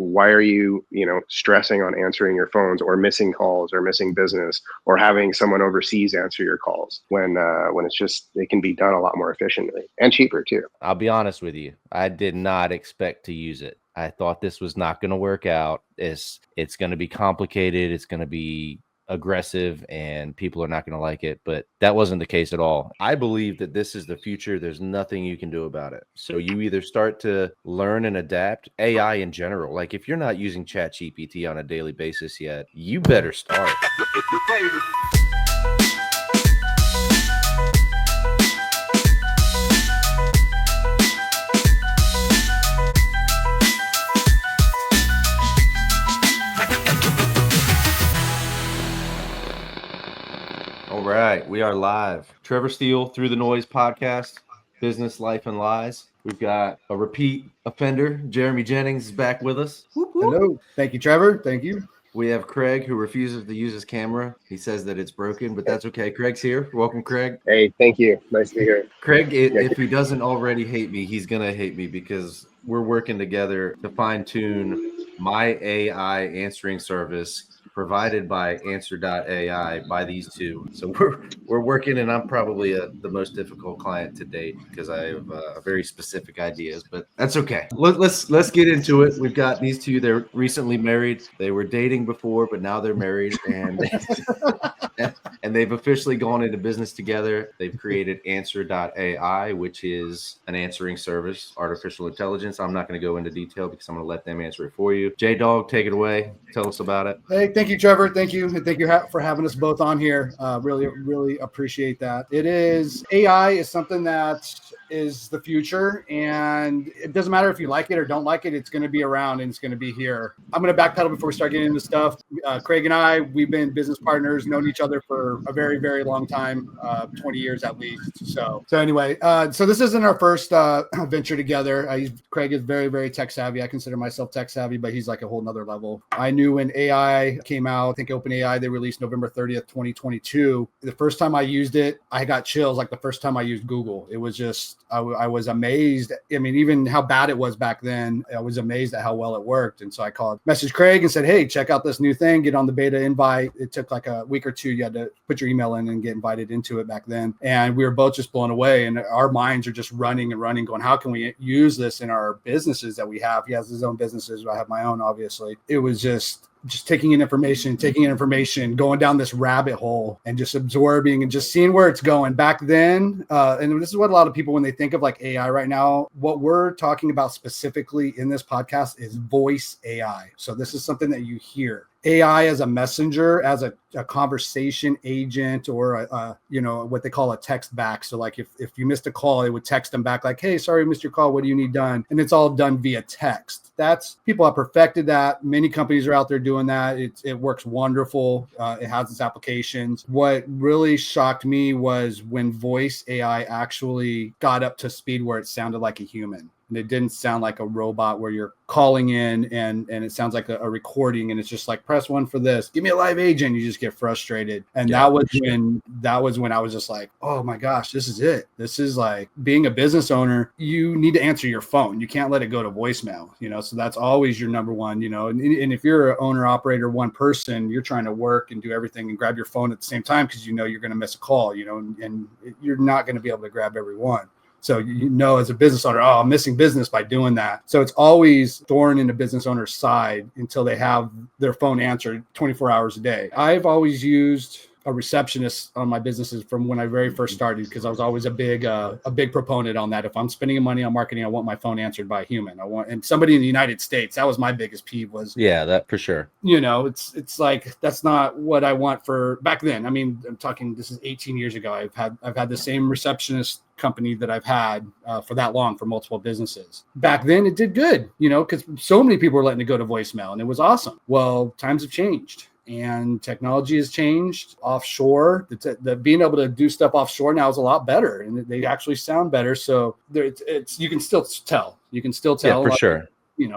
why are you, stressing on answering your phones or missing calls or missing business or having someone overseas answer your calls when it can be done a lot more efficiently and cheaper too. I'll be honest with you. I did not expect to use it. I thought this was not going to work out. It's going to be complicated. It's going to be aggressive and people are not going to like it, but that wasn't the case at all. I believe that this is the future. There's nothing you can do about it. So you either start to learn and adapt AI in general. Like if you're not using ChatGPT on a daily basis yet, you better start. All right, we are live. Trevor Steele, Through the Noise podcast, Business, Life, and Lies. We've got a repeat offender. Jeremy Jennings is back with us. Whoop, whoop. Hello. Thank you, Trevor. Thank you. We have Craig, who refuses to use his camera. He says that it's broken, but that's okay. Craig's here. Welcome, Craig. Hey, thank you. Nice to be here. Craig, if he doesn't already hate me, he's going to hate me because we're working together to fine-tune my AI answering service provided by Answer.ai by these two. So we're working, and I'm probably the most difficult client to date because I have very specific ideas, but that's okay. Let's get into it. We've got these two. They're recently married. They were dating before, but now they're married, and and they've officially gone into business together. They've created Answer.ai, which is an answering service, artificial intelligence. I'm not going to go into detail because I'm going to let them answer it for you. J-Dog, take it away. Tell us about it. Hey, thank you, Trevor. Thank you. And thank you for having us both on here. Really appreciate that. AI is something that is the future, and it doesn't matter if you like it or don't like it. It's going to be around and it's going to be here. I'm going to backpedal before we start getting into stuff. Craig and I, we've been business partners, known each other for a very, very long time, 20 years at least. So anyway, so this isn't our first venture together. Craig is very, very tech savvy. I consider myself tech savvy, but he's like a whole nother level. I knew when AI came out, I think OpenAI, they released November 30th, 2022. The first time I used it, I got chills like the first time I used Google. It was just, I was amazed. I mean, even how bad it was back then, I was amazed at how well it worked. And so I messaged Craig and said, hey, check out this new thing, get on the beta invite. It took like a week or two. You had to put your email in and get invited into it back then. And we were both just blown away. And our minds are just running and running, going, how can we use this in our businesses that we have? He has his own businesses. I have my own, obviously. It was just taking in information, going down this rabbit hole and just absorbing and just seeing where it's going. Back then, and this is what a lot of people, when they think of like AI right now, what we're talking about specifically in this podcast is voice AI. So this is something that you hear. AI as a messenger, as a conversation agent, or what they call a text back. So like if you missed a call, it would text them back like, hey, sorry, I missed your call. What do you need done? And it's all done via text. People have perfected that. Many companies are out there doing that. It works wonderful. It has its applications. What really shocked me was when voice AI actually got up to speed where it sounded like a human. And it didn't sound like a robot where you're calling in and it sounds like a recording and it's just like, press 1 for this, give me a live agent. You just get frustrated. And that was when I was just like, oh my gosh, this is it. This is like being a business owner. You need to answer your phone. You can't let it go to voicemail, so that's always your number one, and if you're an owner operator, one person, you're trying to work and do everything and grab your phone at the same time because you're going to miss a call, and you're not going to be able to grab every one. So, as a business owner, I'm missing business by doing that. So it's always thorn in the business owner's side until they have their phone answered 24 hours a day. I've always used a receptionist on my businesses from when I very first started because I was always a big proponent on that. If I'm spending money on marketing, I want my phone answered by a human. And somebody in the United States. That was my biggest peeve was. Yeah, that for sure. It's like that's not what I want for back then. I mean, I'm talking. This is 18 years ago. I've had the same receptionist company that I've had for that long for multiple businesses. Back then, it did good. Because so many people were letting it go to voicemail, and it was awesome. Well, times have changed. And technology has changed offshore. The being able to do stuff offshore now is a lot better, and they actually sound better. So you can still tell. Yeah, for sure.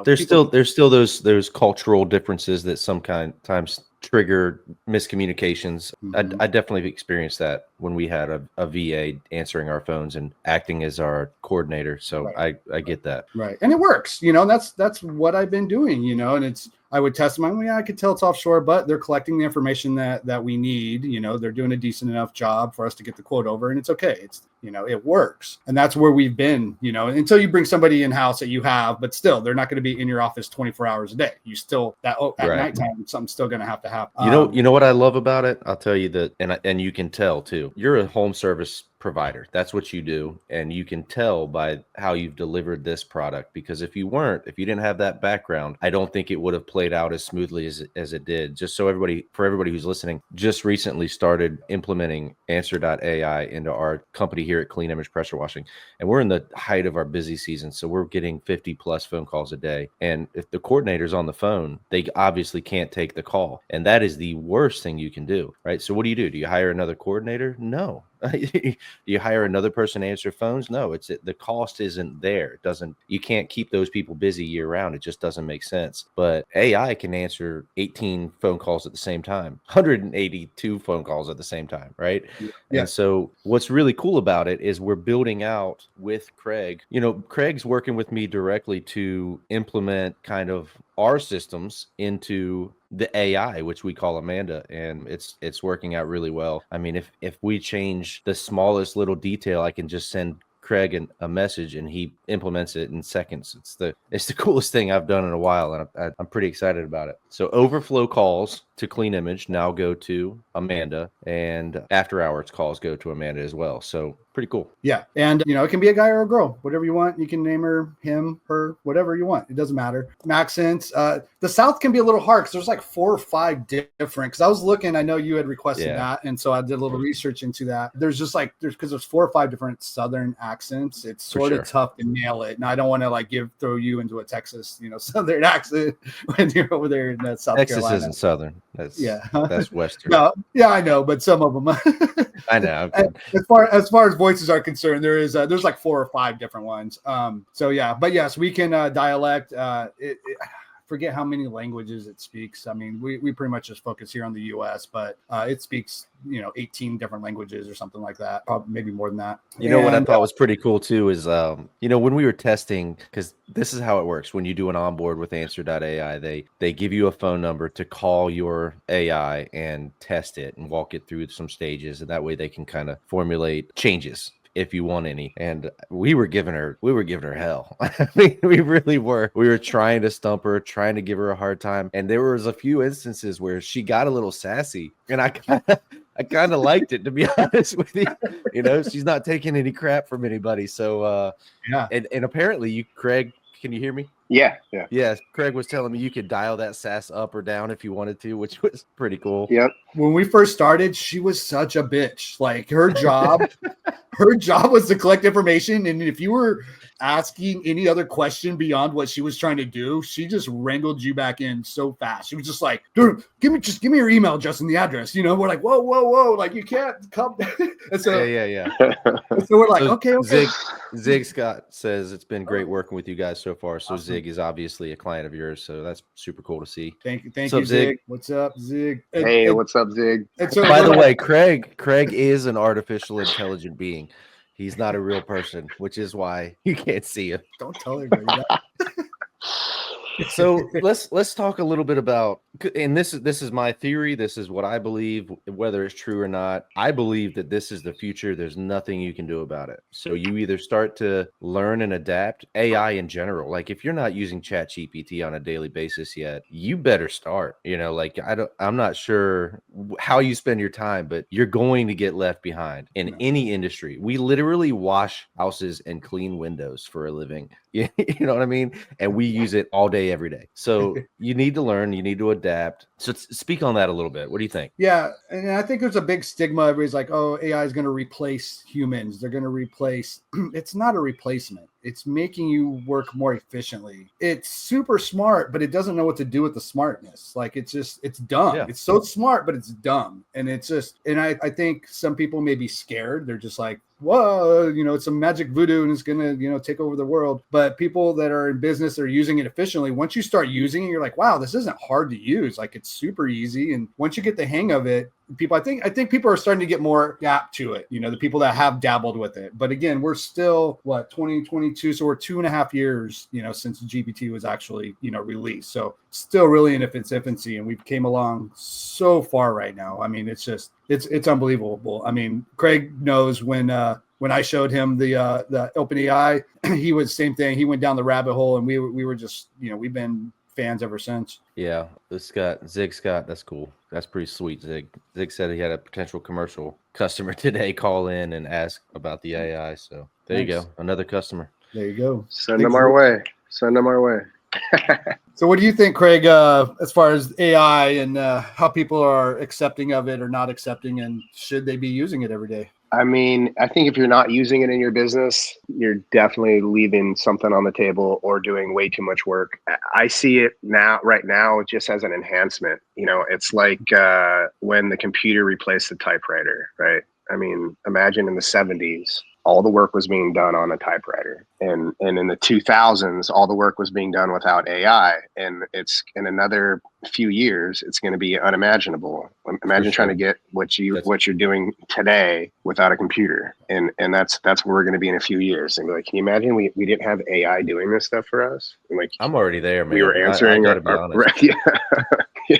There's still those cultural differences that sometimes trigger miscommunications. Mhm. I definitely experienced that when we had a VA answering our phones and acting as our coordinator. So Right. I get that. Right. And it works, and that's what I've been doing, and I would test them. I could tell it's offshore, but they're collecting the information that we need. They're doing a decent enough job for us to get the quote over, and it's okay. It works. And that's where we've been, until you bring somebody in house that you have, but still they're not going to be in your office 24 hours a day. You still at Right. nighttime, something's still going to have to happen. You know what I love about it? I'll tell you that, and you can tell too. You're a home service provider. That's what you do, and you can tell by how you've delivered this product. Because if you didn't have that background, I don't think it would have played out as smoothly as it did. Just so for everybody who's listening, just recently started implementing Answer.ai into our company here at Clean Image Pressure Washing, and we're in the height of our busy season, so we're getting 50 plus phone calls a day. And if the coordinator's on the phone, they obviously can't take the call, and that is the worst thing you can do, right? So what do? Do you hire another coordinator? No. Do you hire another person to answer phones? No, the cost isn't there. You can't keep those people busy year round. It just doesn't make sense. But AI can answer 18 phone calls at the same time, 182 phone calls at the same time, right? Yeah. And so what's really cool about it is we're building out with Craig. Craig's working with me directly to implement kind of our systems into the AI, which we call Amanda, and it's working out really well. I mean, if we change the smallest little detail, I can just send Craig a message and he implements it in seconds. It's the coolest thing I've done in a while, and I'm pretty excited about it. So overflow calls to Clean Image now go to Amanda, and after hours calls go to Amanda as well. So pretty cool. Yeah. And, it can be a guy or a girl, whatever you want. You can name her, him, her, whatever you want. It doesn't matter. Accents. The South can be a little hard because there's like 4 or 5 different, because I was looking, I know you had requested that. And so I did a little research into that. There's just because there's 4 or 5 different Southern accents. It's sort of tough to nail it. And I don't want to throw you into a Texas, Southern accent when you're over there in South Texas Carolina. Isn't Southern. That's Western. No, yeah, I know, but some of them. I know. As far as voices are concerned, there's like 4 or 5 different ones. So yeah, but yes, we can dialect. Forget how many languages it speaks. I mean, we pretty much just focus here on the U.S., but it speaks 18 different languages or something like that, probably maybe more than that. What I thought was pretty cool too is when we were testing, because this is how it works when you do an onboard with Answer.ai, they give you a phone number to call your AI and test it and walk it through some stages, and that way they can kind of formulate changes if you want any. And we were giving her hell. I mean, we really were. We were trying to stump her, trying to give her a hard time. And there was a few instances where she got a little sassy, and I kind of liked it, to be honest with you. She's not taking any crap from anybody. So yeah. And apparently Craig, can you hear me? Yeah. Yes, Craig was telling me you could dial that sass up or down if you wanted to, which was pretty cool. Yep. When we first started, she was such a bitch. Like her job was to collect information, and if you were asking any other question beyond what she was trying to do, she just wrangled you back in so fast. She was just like, dude, give me your email address and the address. We're like, whoa, like you can't come. And so yeah. So we're like, okay. Zig Scott says it's been great working with you guys so far. So awesome. Zig is obviously a client of yours, so that's super cool to see. Thank you, Zig. What's up, Zig? Hey, what's up, Zig? So, by the way, Craig is an artificial intelligent being. He's not a real person, which is why you can't see him. Don't tell anybody that. So let's talk a little bit about, and this is my theory. This is what I believe, whether it's true or not. I believe that this is the future. There's nothing you can do about it. So you either start to learn and adapt AI in general. Like if you're not using ChatGPT on a daily basis yet, you better start. I'm not sure how you spend your time, but you're going to get left behind in any industry. We literally wash houses and clean windows for a living. You know what I mean? And we use it all day, every day. So you need to learn, you need to adapt. So speak on that a little bit. What do you think? Yeah. And I think there's a big stigma. Everybody's like, oh, AI is going to replace humans. They're going to replace. It's not a replacement. It's making you work more efficiently. It's super smart, but it doesn't know what to do with the smartness. Like it's dumb. Yeah. It's so smart, but it's dumb. And I think some people may be scared. They're just like, whoa, it's some magic voodoo and it's going to, take over the world. But people that are in business that are using it efficiently, once you start using it, you're like, wow, this isn't hard to use. Like, it's super easy. And once you get the hang of it, I think people are starting to get more apt to it, the people that have dabbled with it. But again, we're still 2022, so we're 2.5 years, since GPT was actually, released. So still really in its infancy, and we've came along so far right now. I mean, it's just it's unbelievable. I mean, Craig knows when I showed him the OpenAI, he was same thing. He went down the rabbit hole, and we were just, we've been fans ever since. Yeah, Zig Scott, that's cool. That's pretty sweet. Zig said he had a potential commercial customer today call in and ask about the AI. So there you go, another customer. There you go. Send them our way. So what do you think, Craig, as far as AI and how people are accepting of it or not accepting, and should they be using it every day? I mean, I think if you're not using it in your business, you're definitely leaving something on the table or doing way too much work. I see it right now, just as an enhancement. It's like when the computer replaced the typewriter, right? I mean, imagine in the 70s, all the work was being done on a typewriter. And in the 2000s, all the work was being done without AI. And it's in another few years, it's going to be unimaginable. Imagine trying to get what you're doing today without a computer. And that's where we're going to be in a few years. And like, can you imagine we didn't have AI doing this stuff for us? And like, I'm already there, man. We were answering I gotta be honest. yeah.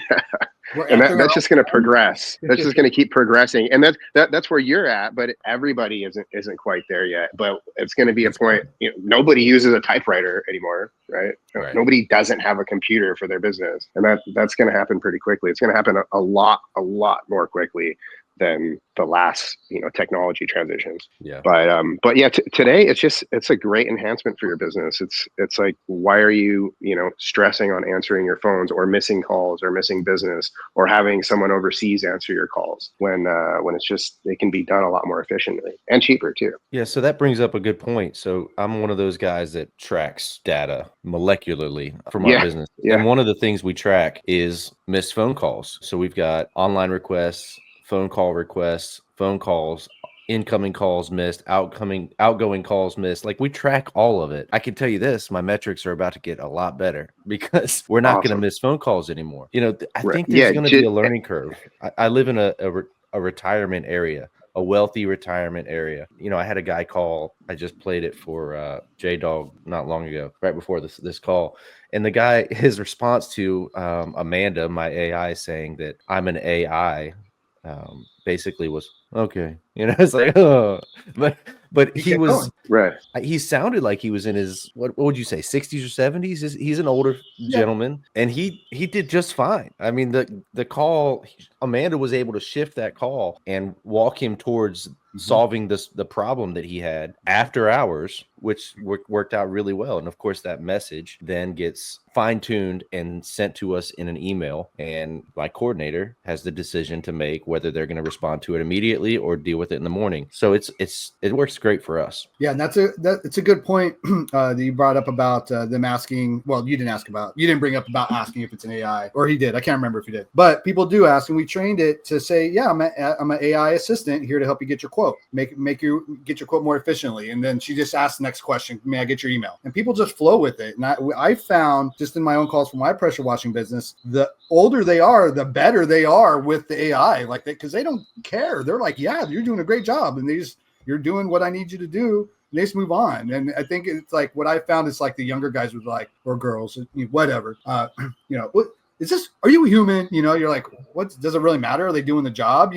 And that's just going to progress. That's just going to keep progressing, and that's where you're at. But everybody isn't quite there yet. But it's going to be a point. Nobody uses a typewriter anymore, right? Nobody doesn't have a computer for their business, and that's going to happen pretty quickly. It's going to happen a lot more quickly than the last technology transitions. Yeah. But yeah, today it's a great enhancement for your business. It's like, why are you stressing on answering your phones or missing calls or missing business or having someone overseas answer your calls when it's just, it can be done a lot more efficiently and cheaper too. Yeah, so that brings up a good point. So I'm one of those guys that tracks data molecularly from our business. Yeah. And one of the things we track is missed phone calls. So we've got online requests, phone call requests, phone calls, incoming calls missed, outgoing calls missed. Like, we track all of it. I can tell you this, my metrics are about to get a lot better because we're not going to miss phone calls anymore. I think there's going to be a learning curve. I live in a retirement area, a wealthy retirement area. I had a guy call. I just played it for J-Dog not long ago, right before this call. And the guy, his response to Amanda, my AI, saying that I'm an AI, basically was okay. It's like, oh, but he was right. He sounded like he was in his what would you say, 60s or 70s? He's an older gentleman, and he did just fine. I mean, the call, Amanda was able to shift that call and walk him towards solving the problem that he had after hours, which worked out really well. And of course, that message then gets fine-tuned and sent to us in an email, and my coordinator has the decision to make whether they're going to respond to it immediately or deal with it in the morning. So it works great for us. Yeah, and it's a good point that you brought up about them asking. Well, you didn't bring up about asking if it's an AI, or he did. I can't remember if he did, but people do ask, and we trained it to say, yeah, I'm an AI assistant here to help you get your quote, make you get your quote more efficiently. And then she just asked the next question, may I get your email? And people just flow with it. And I found, just in my own calls for my pressure washing business, the older they are, the better they are with the AI, because they don't care. They're like, yeah, you're doing a great job, and you're doing what I need you to do. And they just move on. And I think it's like, what I found is like the younger guys would like, or girls, whatever, what is this? Are you a human? You're like, what, does it really matter? Are they doing the job?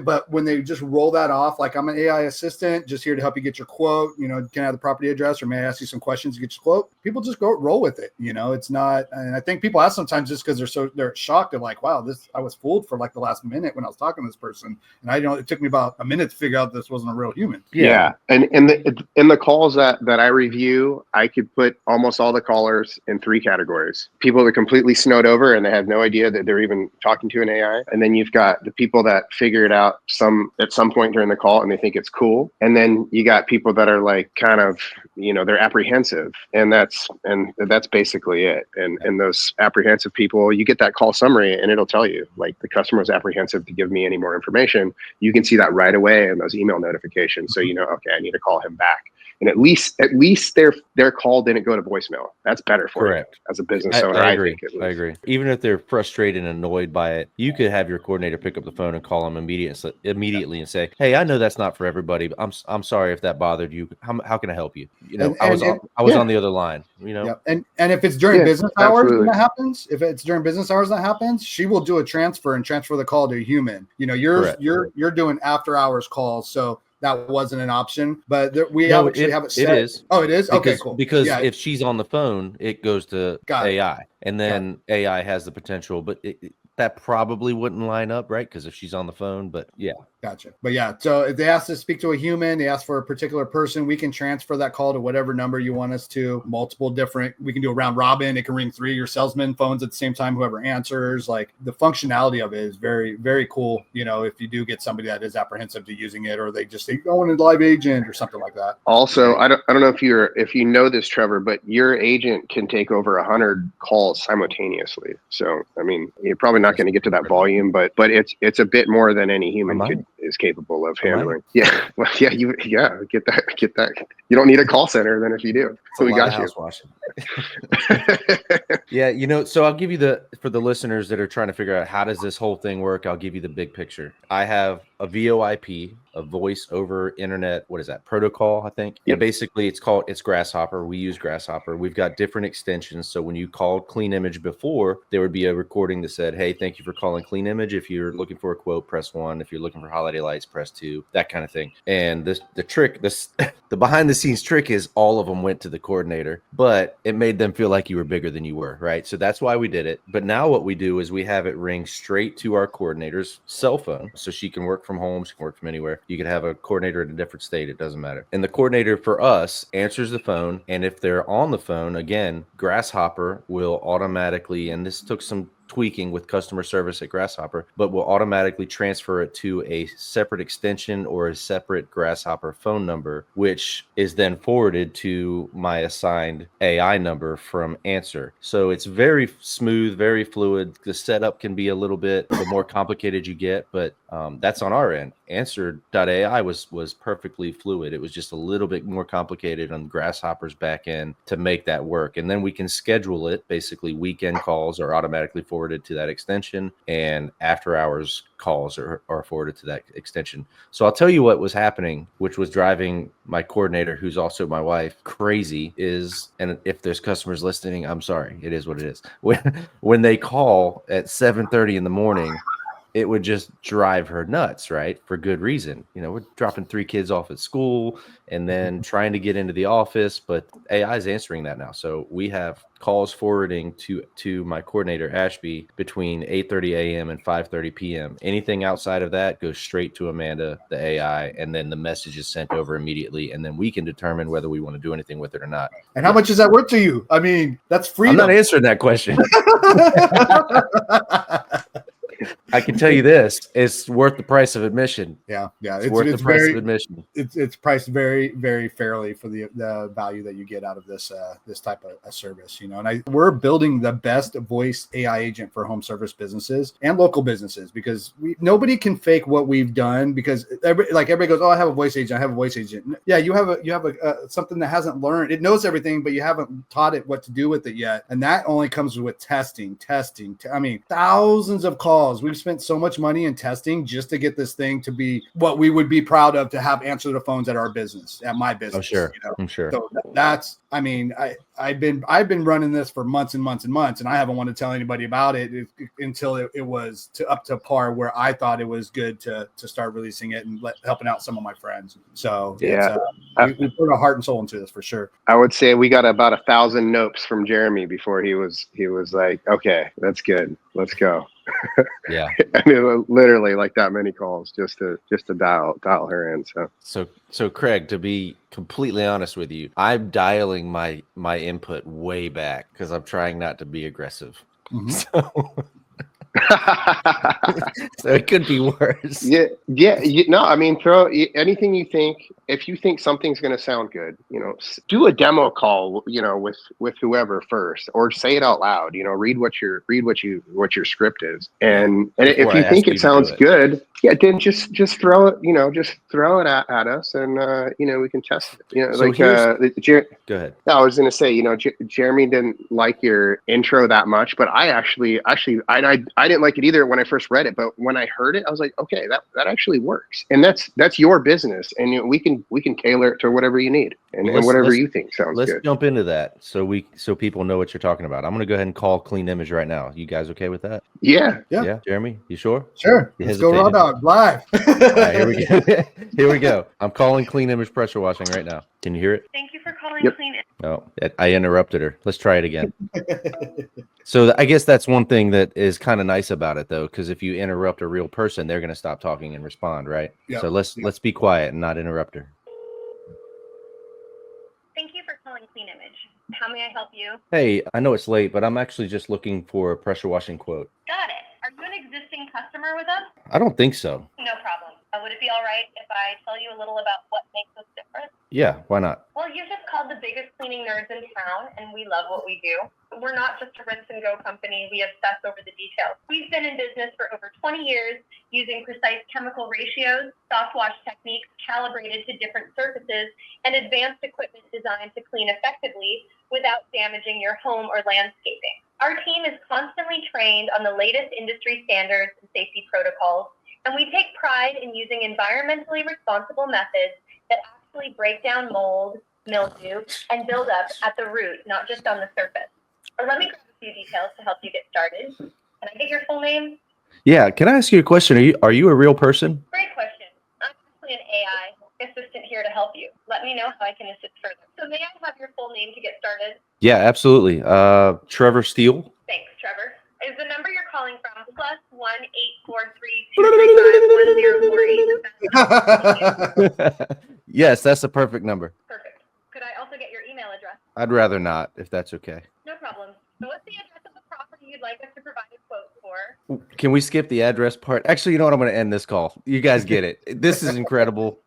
But when they just roll that off, like, I'm an AI assistant, just here to help you get your quote, can I have the property address, or may I ask you some questions to get your quote? People just roll with it. It's not, and I think people ask sometimes just because they're shocked. They're like, wow, I was fooled for like the last minute when I was talking to this person. And it took me about a minute to figure out this wasn't a real human. Yeah. And in the calls that I review, I could put almost all the callers in 3 categories. People that are completely snowed over and they have no idea that they're even talking talking to an AI. And then you've got the people that figure it out at some point during the call and they think it's cool. And then you got people that are like kind of, they're apprehensive, and that's basically it. And those apprehensive people, you get that call summary and it'll tell you like the customer was apprehensive to give me any more information. You can see that right away in those email notifications. So, okay, I need to call him back. And at least their call didn't go to voicemail. That's better for you as a business owner. I agree. think at least. I agree. Even if they're frustrated and annoyed by it, you could have your coordinator pick up the phone and call them immediately and say, "Hey, I know that's not for everybody, but I'm sorry if that bothered you. How can I help you? I was on the other line. Yeah. And if it's during business hours absolutely. that happens, she will do a transfer and transfer the call to a human. You're doing after hours calls, so that wasn't an option, but we actually have it set. It is. Oh, it is? Okay, cool. Because if she's on the phone, it goes to AI, and then AI has the potential, but that probably wouldn't line up, right? Because if she's on the phone, but yeah. Gotcha. But yeah, so if they ask to speak to a human, they ask for a particular person, we can transfer that call to whatever number you want us to. Multiple different, we can do a round robin. It can ring 3 of your salesman phones at the same time, whoever answers. Like the functionality of it is very, very cool. If you do get somebody that is apprehensive to using it, or they just say, "I want a live agent" or something like that. Also, I don't know if you know this, Trevor, but your agent can take over 100 calls simultaneously. So, I mean, you're probably not going to get to that volume, but it's a bit more than any human is capable of handling. Yeah. Well, yeah, get that. You don't need a call center then if you do. So we got you. Yeah, so I'll give you for the listeners that are trying to figure out how does this whole thing work, I'll give you the big picture. I have a VoIP, a voice over internet, what is that, protocol, I think? Yeah, basically it's Grasshopper. We use Grasshopper. We've got different extensions. So when you called Clean Image before, there would be a recording that said, "Hey, thank you for calling Clean Image. If you're looking for a quote, press 1. If you're looking for holiday lights, press 2, that kind of thing." And the behind the scenes trick is all of them went to the coordinator, but it made them feel like you were bigger than you were, right? So that's why we did it. But now what we do is we have it ring straight to our coordinator's cell phone. So she can work from home. She can work from anywhere. You could have a coordinator in a different state. It doesn't matter. And the coordinator for us answers the phone. And if they're on the phone, again, Grasshopper will automatically, and this took some tweaking with customer service at Grasshopper, but will automatically transfer it to a separate extension or a separate Grasshopper phone number, which is then forwarded to my assigned AI number from Answer. So it's very smooth, very fluid. The setup can be a little bit the more complicated you get, but that's on our end. Answer.ai was perfectly fluid. It was just a little bit more complicated on Grasshopper's back end to make that work. And then we can schedule it. Basically, weekend calls are automatically forwarded to that extension, and after hours calls are forwarded to that extension. So I'll tell you what was happening, which was driving my coordinator, who's also my wife, crazy is, and if there's customers listening, I'm sorry, it is what it is. When they call at 7:30 in the morning, it would just drive her nuts, right? For good reason. We're dropping 3 kids off at school and then trying to get into the office, but AI is answering that now. So we have calls forwarding to my coordinator, Ashby, between 8:30 a.m. and 5:30 p.m. Anything outside of that goes straight to Amanda, the AI, and then the message is sent over immediately, and then we can determine whether we want to do anything with it or not. And how much is that worth to you? I mean, that's freedom. I'm not answering that question. I can tell you this: it's worth the price of admission. Yeah, it's worth the price of admission. It's priced very, very fairly for the value that you get out of this type of service. And we're building the best voice AI agent for home service businesses and local businesses, because nobody can fake what we've done, because everybody goes, "Oh, I have a voice agent. I have a voice agent." Yeah, you have something that hasn't learned. It knows everything, but you haven't taught it what to do with it yet, and that only comes with testing. I mean, thousands of calls. We've spent so much money in testing just to get this thing to be what we would be proud of to have answer the phones at our business, at my business. Oh, sure. I'm sure. So that's, I mean, I've been running this for months and months and months, and I haven't wanted to tell anybody about it until it was up to par where I thought it was good to start releasing it and helping out some of my friends. So yeah, we put our heart and soul into this for sure. I would say we got about 1,000 nopes from Jeremy before he was like, "Okay, that's good. Let's go." Yeah. I mean, literally like that many calls just to dial her in. So Craig, to be completely honest with you, I'm dialing my input way back because I'm trying not to be aggressive. Mm-hmm. So So it could be worse. Yeah. No, I mean, throw anything you think. If you think something's going to sound good, do a demo call, with whoever first, or say it out loud. Read what your script is, and Before if I you think ask you it to do sounds it. good, yeah, then just throw it, just throw it at us, and we can test it. So here's Go ahead. No, I was going to say, Jeremy didn't like your intro that much, but I actually, I didn't like it either when I first read it. But when I heard it, I was like, okay, that actually works, and that's your business, and we can tailor it to whatever you need, and, Well, and whatever you think sounds let's good. jump into that so people know what you're talking about. I'm going to go ahead and call Clean Image right now. You guys okay with that? Yeah. Jeremy, you sure? Sure. You Let's go raw hesitated? dog live. All right, here we go. Here we go. I'm calling Clean Image Pressure Washing right now. Can you hear it? Thank you for calling Yep. Clean Image. Oh, I interrupted her. Let's try it again. So I guess that's one thing that is kind of nice about it, though, because if you interrupt a real person, they're going to stop talking and respond, right? Yep. So let's be quiet and not interrupt her. Thank you for calling Clean Image. How may I help you? Hey, I know it's late, but I'm actually just looking for a pressure washing quote. Got it. Are you an existing customer with us? I don't think so. No problem. Would it be all right if I tell you a little about what makes us different? Yeah, why not? Well, you just called the biggest cleaning nerds in town, and we love what we do. We're not just a rinse and go company. We obsess over the details. We've been in business for over 20 years using precise chemical ratios, soft wash techniques calibrated to different surfaces, and advanced equipment designed to clean effectively without damaging your home or landscaping. Our team is constantly trained on the latest industry standards and safety protocols, and we take pride in using environmentally responsible methods that actually break down mold, mildew, and buildup at the root, not just on the surface. Let me grab a few details to help you get started. Can I get your full name? Yeah, can I ask you a question? Are you a real person? Great question. I'm actually an AI assistant here to help you. Let me know how I can assist further. So may I have your full name to get started? Yeah, absolutely. Trevor Steele. Thanks, Trevor. Is the number you're calling from +1-843-235-1048? Yes, that's the perfect number. Perfect. Could I also get your email address? I'd rather not, if that's okay. No problem. So what's the address of the property you'd like us to provide a quote for? Can we skip the address part? Actually, you know what? I'm going to end this call. You guys get it. This is incredible.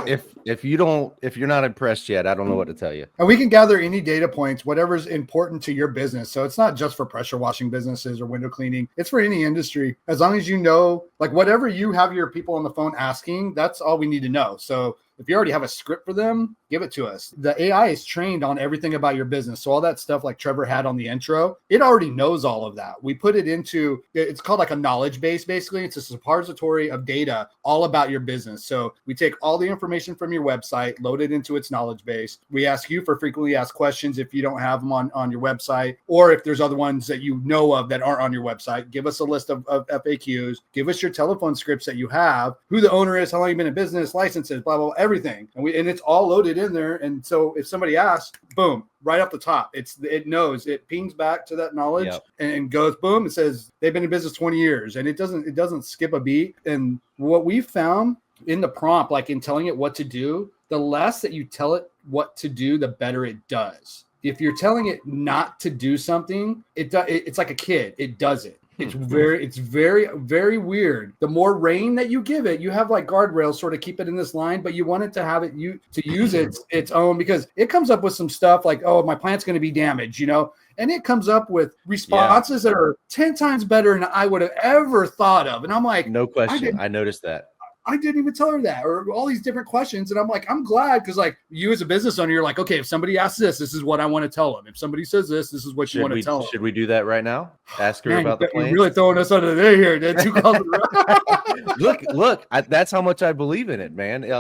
If you're not impressed yet, I don't know what to tell you. And we can gather any data points, whatever's important to your business. So it's not just for pressure washing businesses or window cleaning. It's for any industry. As long as you know, like whatever you have your people on the phone asking, that's all we need to know. So if you already have a script for them, give it to us. The AI is trained on everything about your business. So all that stuff like Trevor had on the intro, it already knows all of that. We put it into, it's called like a knowledge base, basically. It's a suppository of data all about your business. So we take all the information from your website, load it into its knowledge base. We ask you for frequently asked questions if you don't have them on your website, or if there's other ones that you know of that aren't on your website. Give us a list of FAQs. Give us your telephone scripts that you have, who the owner is, how long you've been in business, licenses, blah, blah, blah, everything. And it's all loaded in there. And so if somebody asks, boom, right off the top, it knows, it pings back to that knowledge. Yep. And goes, boom, it says they've been in business 20 years, and it doesn't skip a beat. And what we found in the prompt, like in telling it what to do, the less that you tell it what to do, the better it does. If you're telling it not to do something, it's like a kid. It does it. It's very, very weird. The more rein that you give it, you have like guardrails sort of keep it in this line, but you want it to have it to use its own, because it comes up with some stuff like, oh, my plant's going to be damaged, and it comes up with responses that are 10 times better than I would have ever thought of. And I'm like, no question. I noticed that. I didn't even tell her that, or all these different questions. And I'm like, I'm glad, because like you as a business owner, you're like, okay, if somebody asks this is what I want to tell them. If somebody says this is what you want to tell them. Should we do that right now? Ask her about the plan. You're really throwing us under the day here. Two calls in a row. Look, that's how much I believe in it, man.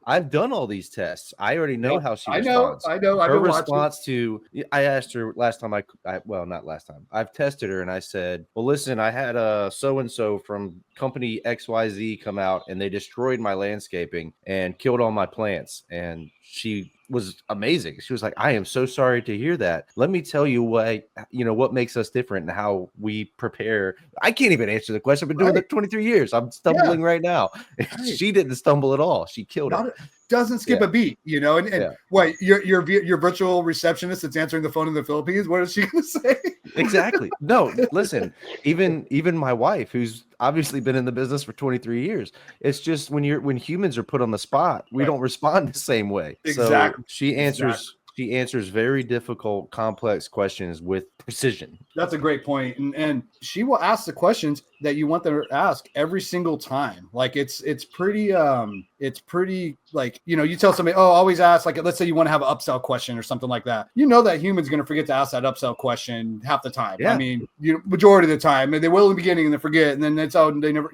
I've done all these tests. I already know how she responds. I know. Her response to, I asked her last time not last time. I've tested her and I said, well, listen, I had a so-and-so from company XYZ come out and they destroyed my landscaping and killed all my plants. And she was amazing. She was like, I am so sorry to hear that. Let me tell you what makes us different and how we prepare. I can't even answer the question. I've been doing it 23 years. I'm stumbling right now. Right. She didn't stumble at all. She killed it. Doesn't skip a beat, and what your virtual receptionist that's answering the phone in the Philippines, what is she going to say? Exactly. No, listen, even my wife, who's obviously been in the business for 23 years, it's just when humans are put on the spot, we don't respond the same way. Exactly. So she answers very difficult, complex questions with precision. That's a great point. And she will ask the questions that you want them to ask every single time. Like it's pretty like, you tell somebody, oh, always ask, like, let's say you want to have an upsell question or something like that. That human's going to forget to ask that upsell question half the time. Yeah. I mean, majority of the time, and they will in the beginning and they forget. And then they never,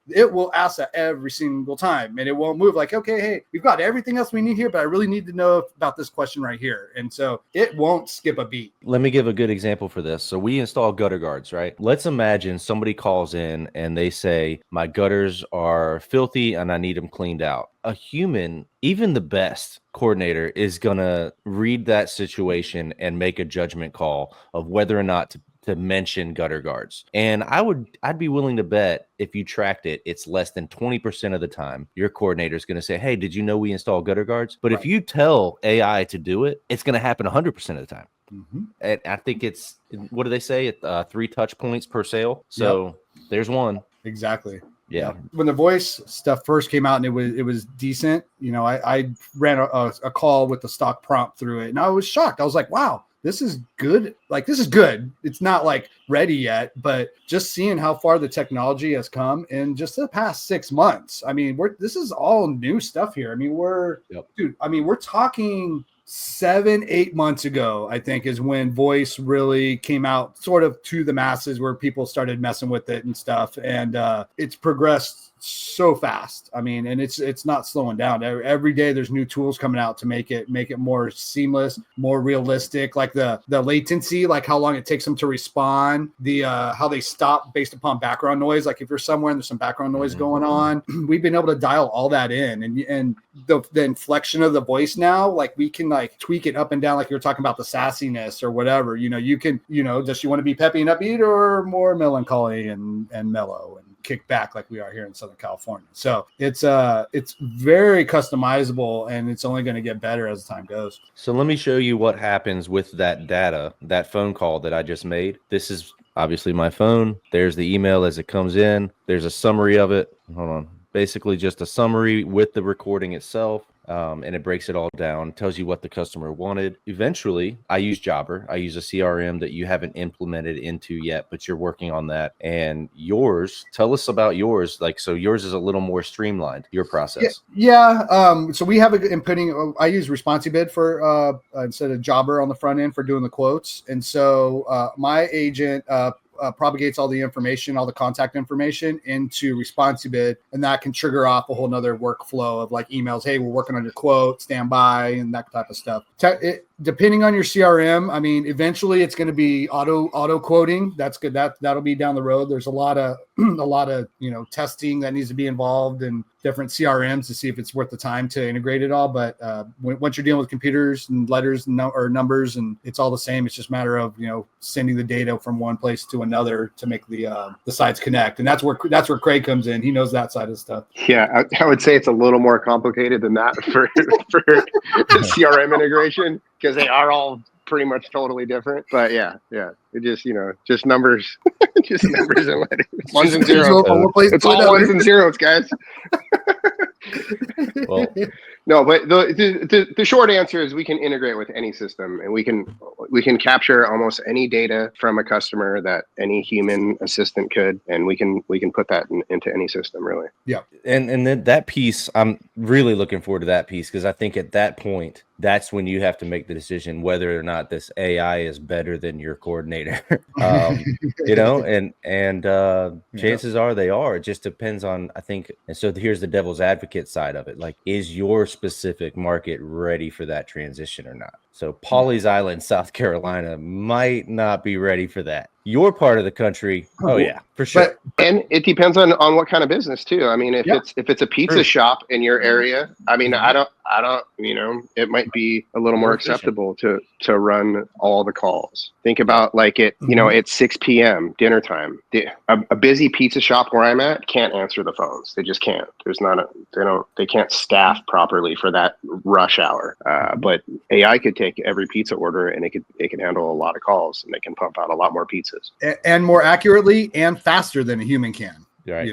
it will ask that every single time and it won't move like, okay, hey, we've got everything else we need here, but I really need to know about this question right here. And so it won't skip a beat. Let me give a good example for this. So we install gutter guards, right? Let's imagine somebody calls in and they say, my gutters are filthy and I need them cleaned out. A human, even the best coordinator, is going to read that situation and make a judgment call of whether or not to mention gutter guards. And I'd be willing to bet if you tracked it, it's less than 20% of the time your coordinator is going to say, hey, did you know we install gutter guards? But if you tell AI to do it, it's going to happen 100% of the time. Mm-hmm. And I think it's, what do they say? 3 touch points per sale. So there's one. Exactly. Yeah. When the voice stuff first came out and it was decent, I ran a call with the stock prompt through it and I was shocked. I was like, wow, this is good. Like, this is good. It's not like ready yet, but just seeing how far the technology has come in just the past 6 months. I mean, this is all new stuff here. I mean, we're talking 7-8 months ago, I think, is when voice really came out sort of to the masses where people started messing with it and stuff. And it's progressed so fast. I mean, and it's not slowing down. Every day there's new tools coming out to make it more seamless, more realistic, like the latency, like how long it takes them to respond, the how they stop based upon background noise. Like if you're somewhere and there's some background noise going on, we've been able to dial all that in, and the inflection of the voice now, like we can like tweak it up and down, like you were talking about the sassiness or whatever. You can, does she want to be peppy and upbeat or more melancholy and mellow and kick back like we are here in Southern California? So it's very customizable and it's only going to get better as time goes. So let me show you what happens with that data, that phone call that I just made. This is obviously my phone. There's the email as it comes in. There's a summary of it. Hold on. Basically just a summary with the recording itself. And it breaks it all down, tells you what the customer wanted. Eventually, I use Jobber. I use a CRM that you haven't implemented into yet, but you're working on that. And yours, tell us about yours. Like, so yours is a little more streamlined, your process. Yeah. So we have I use ResponsiBid for instead of Jobber on the front end for doing the quotes. And so my agent propagates all the information, all the contact information into ResponsiBid, and that can trigger off a whole nother workflow of like emails. Hey, we're working on your quote, stand by, and that type of stuff. Depending on your CRM, I mean, eventually it's going to be auto quoting. That's good. That'll be down the road. There's a lot of testing that needs to be involved in different CRMs to see if it's worth the time to integrate it all. But once you're dealing with computers and letters or numbers, and it's all the same, it's just a matter of sending the data from one place to another to make the sides connect. And that's where Craig comes in. He knows that side of stuff. Yeah, I would say it's a little more complicated than that for CRM integration, because they are all pretty much totally different. But yeah, it just numbers, just numbers and letters, ones and zeros. It's all ones and zeros, guys. Well, no, but the short answer is we can integrate with any system, and we can capture almost any data from a customer that any human assistant could, and we can put that into any system, really. Yeah, and then that piece, I'm really looking forward to that piece, because I think at that point, that's when you have to make the decision whether or not this AI is better than your coordinator. Chances are they are. It just depends on, I think. And so here's the devil's advocate side of it. Like, is your specific market ready for that transition or not? So Pawleys Island, South Carolina might not be ready for that. Your part of the country, oh yeah, for sure. And it depends on what kind of business too. I mean, if it's a pizza shop in your area, I mean, I I don't, it might be a little more acceptable to run all the calls. Think about like it's 6 p.m. dinner time. A busy pizza shop where I'm at can't answer the phones. They just can't. They can't staff properly for that rush hour. But AI could take every pizza order and it can handle a lot of calls, and they can pump out a lot more pizzas. And more accurately and faster than a human can. Right.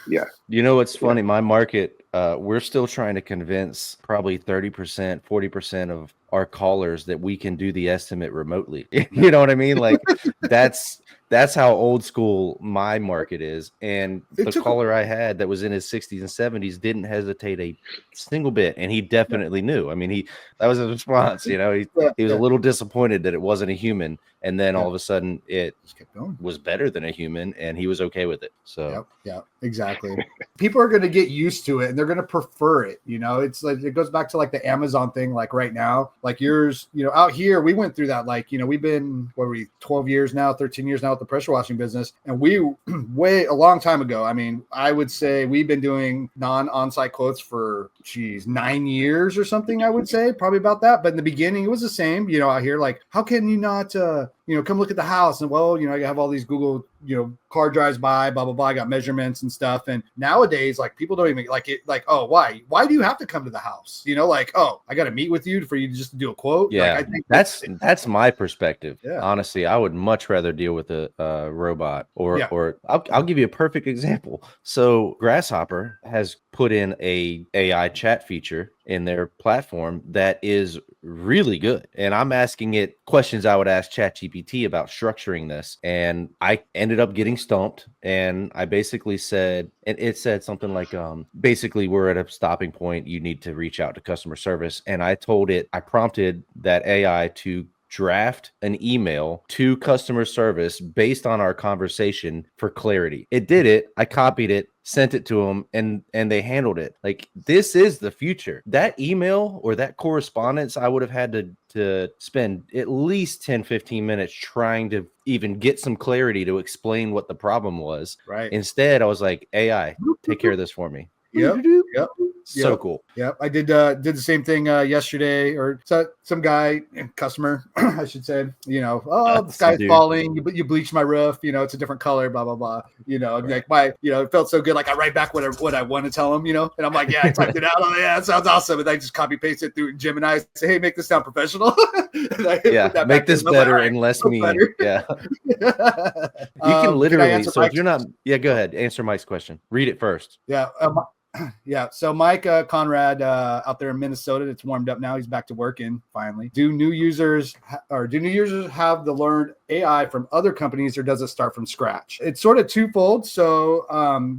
Yeah. You know, it's funny. My market, we're still trying to convince probably 30%, 40% of our callers that we can do the estimate remotely. You know what I mean? Like that's how old school my market is. And the caller I had that was in his 60s and 70s didn't hesitate a single bit. And he definitely knew. I mean, that was his response. He was a little disappointed that it wasn't a human. And then all of a sudden it was better than a human, and he was okay with it. So yeah, exactly. People are going to get used to it and they're going to prefer it. It's like, it goes back to like the Amazon thing. Like right now, like yours, out here, we went through that. Like, we've been, 12 years now, 13 years now with the pressure washing business. And we a long time ago, I mean, I would say we've been doing on-site quotes for 9 years or something, I would say, probably about that. But in the beginning, it was the same, out here, like, how can you not, come look at the house? And I have all these Google, car drives by, blah, blah, blah. I got measurements and stuff. And nowadays, like, people don't even like it. Like, oh, why do you have to come to the house? Like, oh, I got to meet with you for you just to do a quote. Yeah. Like, I think that's my perspective. Yeah. Honestly, I would much rather deal with a robot or I'll give you a perfect example. So Grasshopper has put in a AI chat feature in their platform that is really good. And I'm asking it questions I would ask ChatGPT about structuring this. And I ended up getting stumped. And I basically said, and it said something like, basically, we're at a stopping point. You need to reach out to customer service. And I prompted that AI to draft an email to customer service based on our conversation for clarity. It did it. I copied it, sent it to them, and they handled it. Like, this is the future. That email or that correspondence, I would have had to spend at least 10, 15 minutes trying to even get some clarity to explain what the problem was. Right. Instead, I was like, AI, take care of this for me. Yep. So cool. Yep. I did the same thing yesterday, or some guy, customer, I should say, the sky's falling, you bleached my roof, it's a different color, blah, blah, blah, like it felt so good. Like I write back what I want to tell him, and I'm like, yeah, I typed it out. Oh, yeah, that sounds awesome. And I just copy paste it through Gemini. I say, hey, make this sound professional. Make this better and less mean. Better. Yeah. You can literally, so if you're not, go ahead. Answer Mike's question. Read it first. Yeah. Yeah. So Mike Conrad out there in Minnesota, it's warmed up now. He's back to working finally. Do new users have the learned AI from other companies, or does it start from scratch? It's sort of twofold. So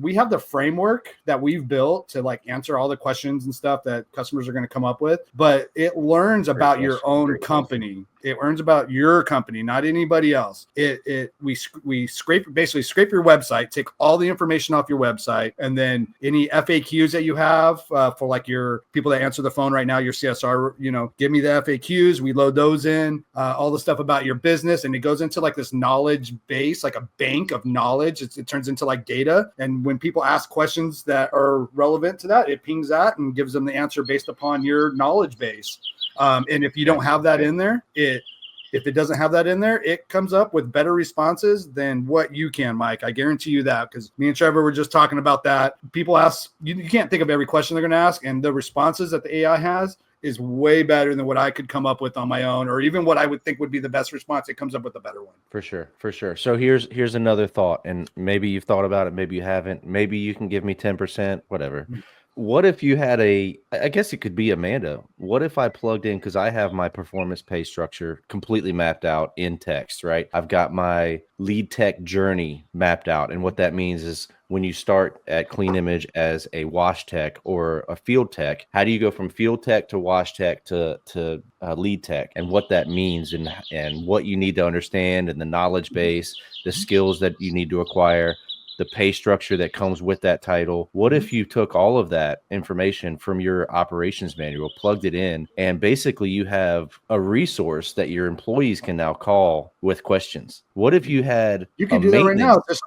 we have the framework that we've built to like answer all the questions and stuff that customers are going to come up with, but it learns about your own company. It learns about your company, not anybody else. We scrape your website, take all the information off your website, and then any FAQs that you have for like your people that answer the phone right now, your CSR, give me the FAQs. We load those in, all the stuff about your business, and it goes into like this knowledge base, like a bank of knowledge. It turns into like data, and when people ask questions that are relevant to that, it pings that and gives them the answer based upon your knowledge base. And if you don't have that in there, if it doesn't have that in there, it comes up with better responses than what you can, Mike. I guarantee you that, because me and Trevor were just talking about that. People ask, you can't think of every question they're going to ask, and the responses that the AI has is way better than what I could come up with on my own, or even what I would think would be the best response. It comes up with a better one. For sure. So here's another thought, and maybe you've thought about it, maybe you haven't. Maybe you can give me 10%, whatever. What if you had I guess it could be Amanda. What if I plugged in, because I have my performance pay structure completely mapped out in text, right? I've got my lead tech journey mapped out. And what that means is when you start at Clean Image as a wash tech or a field tech, how do you go from field tech to wash tech to lead tech, and what that means and what you need to understand, and the knowledge base, the skills that you need to acquire, the pay structure that comes with that title. What if you took all of that information from your operations manual, plugged it in, and basically you have a resource that your employees can now call with questions? What if you had can do that right now. Just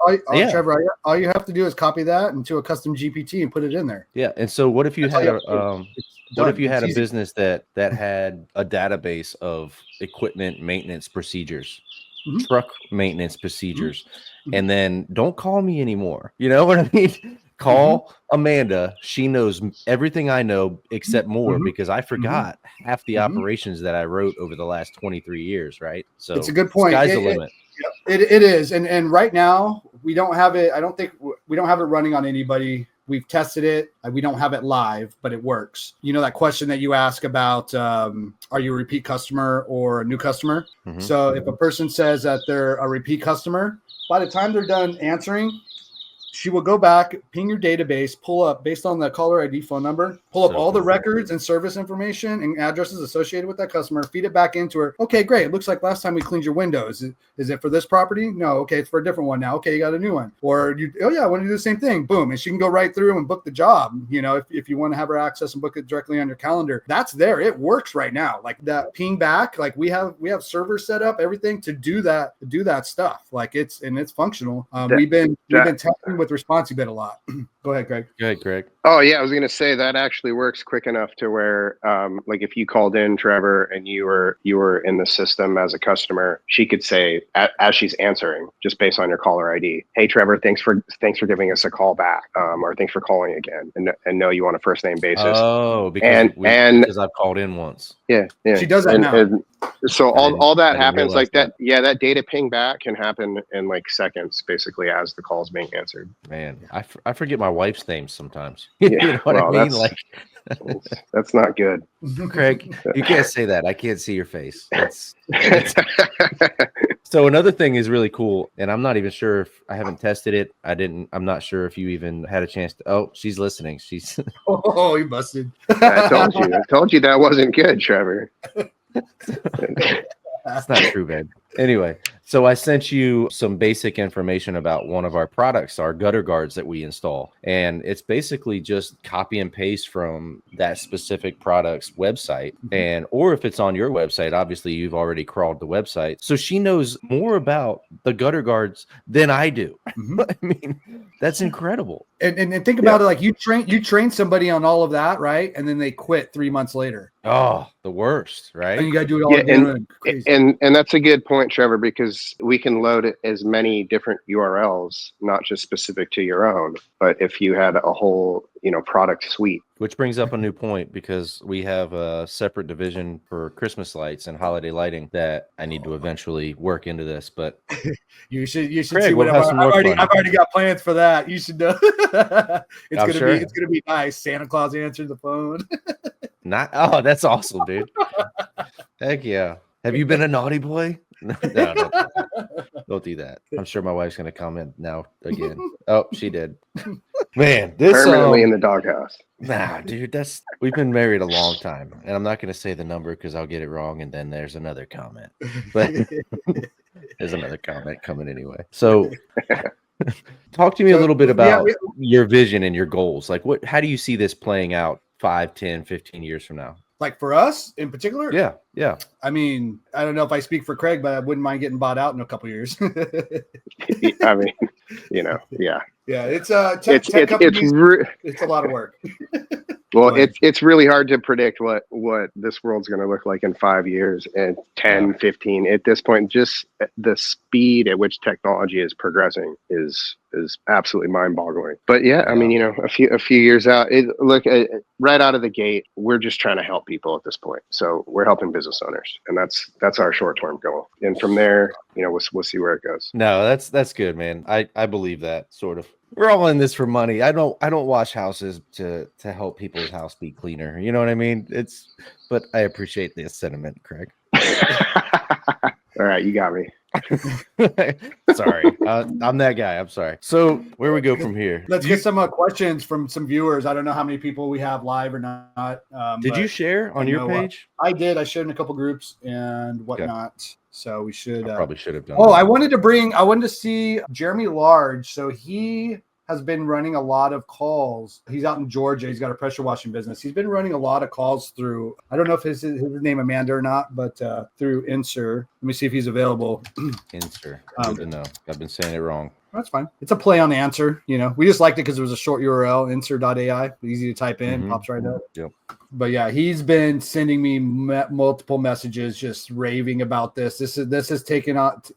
Trevor, all you have to do is copy that into a custom GPT and put it in there. Yeah. And so what if you had What if you had a business that had a database of equipment maintenance procedures, truck maintenance procedures, and then don't call me anymore? You know what I mean? Call Amanda. She knows everything I know except more because I forgot half the operations that I wrote over the last 23 years, right? So it's a good point. Sky's the limit. It is. And right now we don't have it. I don't think we don't have it running on anybody. We've tested it. We don't have it live, but it works. You know, that question that you ask about, are you a repeat customer or a new customer? So if a person says that they're a repeat customer, by the time they're done answering, she will go back, ping your database, pull up based on the caller ID phone number, pull up all the records and service information and addresses associated with that customer, feed it back into her. Okay, great. It looks like last time we cleaned your windows. Is it for this property? No. Okay, it's for a different one now. Okay, you got a new one. Or I want to do the same thing. Boom. And she can go right through and book the job. You know, if you want to have her access and book it directly on your calendar, that's there. It works right now. Like that ping back, like we have servers set up, everything to do that stuff. Like it's functional. We've been testing with Responsibit a lot. Go ahead, Greg. Go ahead, Greg. Oh yeah, I was going to say that actually works quick enough to where, like if you called in, Trevor, and you were in the system as a customer, she could say as she's answering, just based on your caller ID, "Hey Trevor, thanks for giving us a call back, or thanks for calling again," and know you on a first name basis. Oh, because I've called in once. Yeah. She does that now. And so all that happens like that. Yeah, that data ping back can happen in like seconds, basically, as the call's being answered. Man, I forget my wife's name sometimes. Yeah, you know what I mean? Like that's not good. Craig, you can't say that. I can't see your face. So another thing is really cool, and I'm not even sure if I haven't tested it. I'm not sure if you even had a chance to. Oh, she's listening. She's. Oh, you busted. I told you that wasn't good, Trevor. That's not true, babe. Anyway, so I sent you some basic information about one of our products, our gutter guards that we install. And it's basically just copy and paste from that specific product's website. And or if it's on your website, obviously you've already crawled the website. So she knows more about the gutter guards than I do. I mean, that's incredible. And think about it, like you train somebody on all of that, right? And then they quit 3 months later. Oh, the worst, right? And you got to do it all again. And that's a good point, Trevor, because we can load as many different URLs, not just specific to your own, but if you had a whole, product suite. Which brings up a new point, because we have a separate division for Christmas lights and holiday lighting that I need to eventually work into this. But you should Craig, see what I've already got plans for that. You should know. It's gonna be nice. Santa Claus answered the phone. That's awesome, dude. Heck yeah. Have you been a naughty boy? No, don't do that. I'm sure my wife's gonna comment now again. Oh, she did. Man, this permanently in the doghouse. Nah, dude, we've been married a long time, and I'm not gonna say the number because I'll get it wrong, and then there's another comment. But there's another comment coming anyway. So talk to me a little bit about your vision and your goals. Like how do you see this playing out 5, 10, 15 years from now? Like for us in particular? Yeah. I mean, I don't know if I speak for Craig, but I wouldn't mind getting bought out in a couple of years. I mean, yeah. Yeah, it's it's a lot of work. Well, it's really hard to predict what this world's going to look like in 5 years and 10, 15. At this point, just the speed at which technology is progressing is absolutely mind-boggling. But yeah, I mean, a few years out, right out of the gate, we're just trying to help people at this point. So we're helping business owners, and that's our short-term goal. And from there, we'll see where it goes. No, that's good, man. I believe that sort of. We're all in this for money. I don't wash houses to help people's house be cleaner. You know what I mean? But I appreciate the sentiment, Craig. All right, you got me. Sorry, I'm that guy. I'm sorry. So where we go from here? Let's get some questions from some viewers. I don't know how many people we have live or not. Did you share on your page? I did. I shared in a couple groups and whatnot. Okay. So we should probably should have done. Oh, that. I wanted to see Jeremy Large. So he has been running a lot of calls. He's out in Georgia. He's got a pressure washing business. He's been running a lot of calls through, I don't know if his name Amanda or not, but through Insur. Let me see if he's available. Insur. Good to know. I've been saying it wrong. That's fine. It's a play on the answer. We just liked it because it was a short URL, answer.ai, easy to type in, pops right up. Yep. But yeah, he's been sending me multiple messages, just raving about this. This has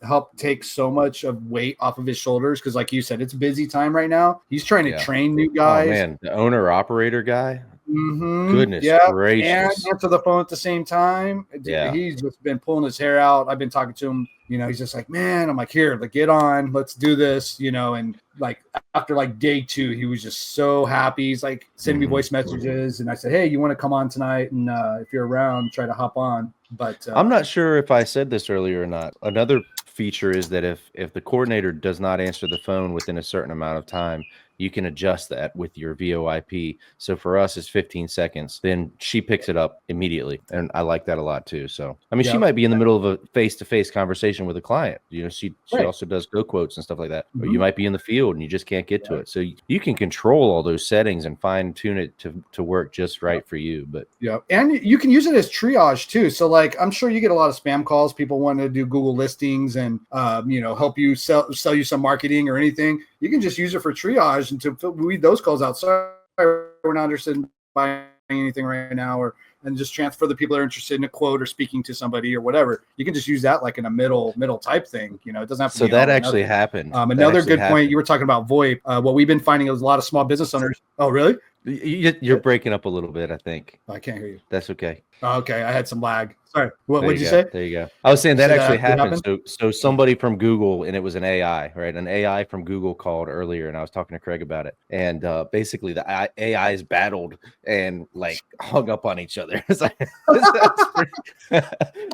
helped take so much of weight off of his shoulders because, like you said, it's busy time right now. He's trying to train new guys. Oh man, the owner operator guy. Mm-hmm. Goodness gracious! And answer the phone at the same time. Yeah, he's just been pulling his hair out. I've been talking to him. He's just like, man, I'm like, here, get on, let's do this. And like after like day 2, he was just so happy. He's like sending me voice messages, and I said, hey, you want to come on tonight? And if you're around, try to hop on. But I'm not sure if I said this earlier or not. Another feature is that if the coordinator does not answer the phone within a certain amount of time, you can adjust that with your VoIP. So for us, it's 15 seconds. Then she picks it up immediately. And I like that a lot too. So, I mean, she might be in the middle of a face-to-face conversation with a client. She also does go quotes and stuff like that. But you might be in the field and you just can't get to it. So you can control all those settings and fine tune it to work just right for you. But and you can use it as triage too. So like, I'm sure you get a lot of spam calls. People want to do Google listings and, help you sell you some marketing or anything. You can just use it for triage and to weed those calls out. Sorry, we're not interested in buying anything right now, and just transfer the people that are interested in a quote or speaking to somebody or whatever. You can just use that like in a middle type thing. It doesn't have to. So that actually happened. Another good point. You were talking about VoIP. What we've been finding is a lot of small business owners. Oh, really? You're breaking up a little bit, I think. I can't hear you. That's okay. Oh, okay, I had some lag. Sorry. What did you say? There you go. I was saying that actually happened. So somebody from Google, and it was an AI, right? An AI from Google called earlier, and I was talking to Craig about it. And basically, the AIs battled and like hung up on each other. That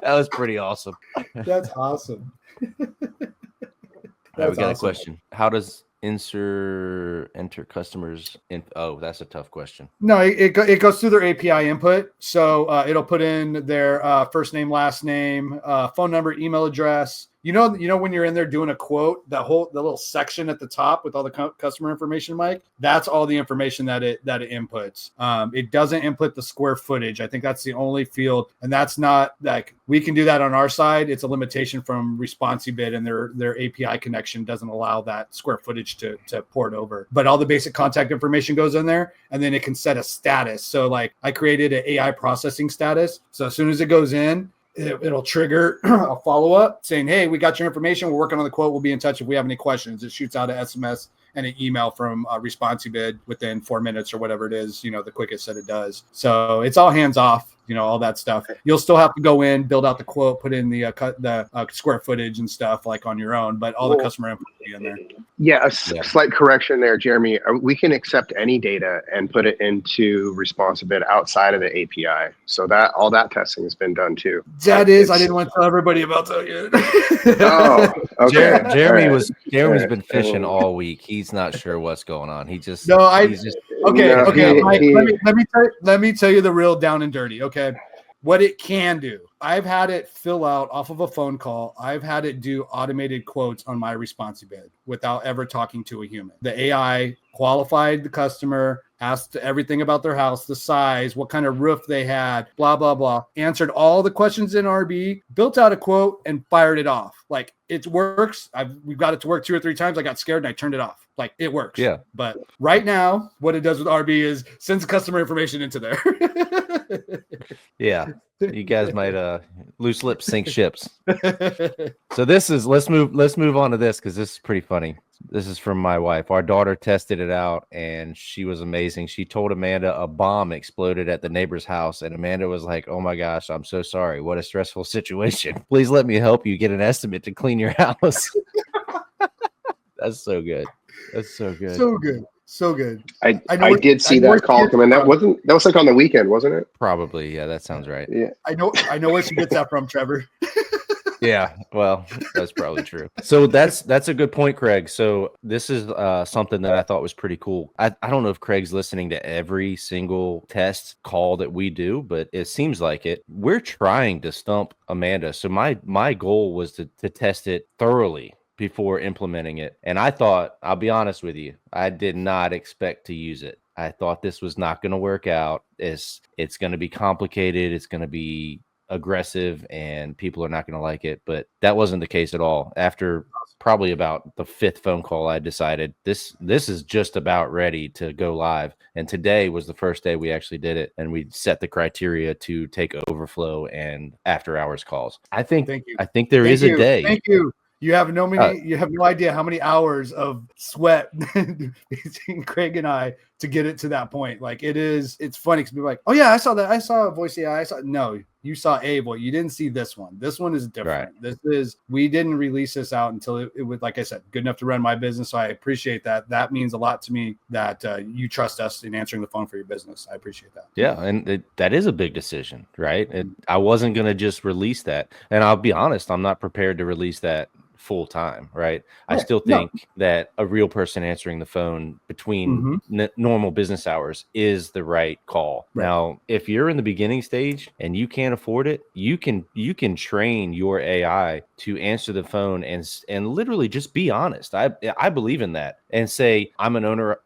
was pretty awesome. That's awesome. We got a question. How does enter customers in? Oh, that's a tough question. No, it goes through their API input. So it'll put in their first name, last name, phone number, email address. When you're in there doing a quote, the little section at the top with all the customer information, Mike, that's all the information that it inputs. It doesn't input the square footage. I think that's the only field, and that's not like we can do that on our side. It's a limitation from ResponsiBid, and their API connection doesn't allow that square footage to port over. But all the basic contact information goes in there, and then it can set a status. So like I created an AI processing status. So as soon as it goes in, it'll trigger a follow-up saying, hey, we got your information. We're working on the quote. We'll be in touch if we have any questions. It shoots out an SMS and an email from ResponsiBid within 4 minutes or whatever it is, the quickest that it does. So it's all hands off, all that stuff. You'll still have to go in, build out the quote, put in the square footage and stuff like on your own, but all the customer info will be in there. Yeah, a slight correction there, Jeremy. We can accept any data and put it into ResponsiBid outside of the API. So that all that testing has been done too. I didn't want to tell everybody about that yet. Oh, okay. Jeremy's been fishing all week. He's not sure what's going on. Mike, let me tell you the real down and dirty. Okay. What it can do. I've had it fill out off of a phone call. I've had it do automated quotes on my ResponsiBid without ever talking to a human. The AI qualified the customer, asked everything about their house, the size, what kind of roof they had, blah, blah, blah. Answered all the questions in RB, built out a quote, and fired it off. Like, it works. We've got it to work 2 or 3 times. I got scared and I turned it off. Like, it works. Yeah. But right now, what it does with RB is sends customer information into there. Yeah. You guys might loose lips sink ships. So let's move on to this because this is pretty funny. This is from my wife. Our daughter tested it out and she was amazing. She told Amanda a bomb exploded at the neighbor's house, and Amanda was like, "Oh my gosh, I'm so sorry. What a stressful situation. Please let me help you get an estimate to clean your house." That's so good. That's so good. So good. So good. I did see that call come in. That was like on the weekend, wasn't it? Probably. Yeah, that sounds right. Yeah. I know where she gets that from, Trevor. Yeah, well, that's probably true. So that's a good point, Craig. So this is something that I thought was pretty cool. I don't know if Craig's listening to every single test call that we do, but it seems like it. We're trying to stump Amanda. So my goal was to test it thoroughly before implementing it. And I thought, I'll be honest with you, I did not expect to use it. I thought this was not going to work out. It's going to be complicated. It's going to be aggressive and people are not going to like it. But that wasn't the case at all. After probably about the 5th phone call, I decided this is just about ready to go live. And today was the first day we actually did it, and we set the criteria to take overflow and after hours calls. I think there is a day. Thank you. You have no idea how many hours of sweat between Craig and I to get it to that point. Like it's funny because people are like, oh yeah, I saw that. I saw a voice AI. No, you saw a voice. You didn't see this one. This one is different. Right. We didn't release this out until it was, like I said, good enough to run my business. So I appreciate that. That means a lot to me that you trust us in answering the phone for your business. I appreciate that. Yeah. And that is a big decision, right? I wasn't going to just release that. And I'll be honest, I'm not prepared to release that full time, right? I still think that a real person answering the phone between normal business hours is the right call. Right. Now, if you're in the beginning stage and you can't afford it, you can train your AI to answer the phone and literally just be honest. I believe in that, and say, I'm an owner.